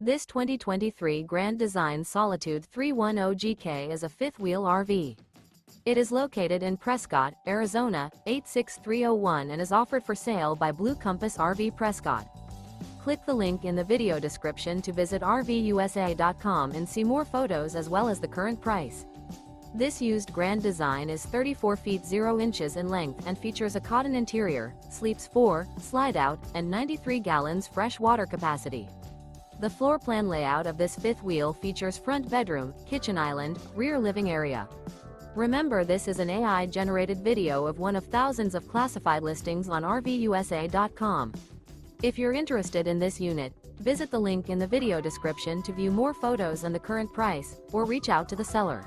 This 2023 Grand Design Solitude 310GK is a fifth-wheel RV. It is located in Prescott, Arizona, 86301 and is offered for sale by Blue Compass RV Prescott. Click the link in the video description to visit RVUSA.com and see more photos as well as the current price. This used Grand Design is 34 feet 0 inches in length and features a cotton interior, sleeps 4, slide-out, and 93 gallons fresh water capacity. The floor plan layout of this fifth wheel features front bedroom, kitchen island, rear living area. Remember, this is an AI-generated video of one of thousands of classified listings on RVUSA.com. If you're interested in this unit, visit the link in the video description to view more photos and the current price, or reach out to the seller.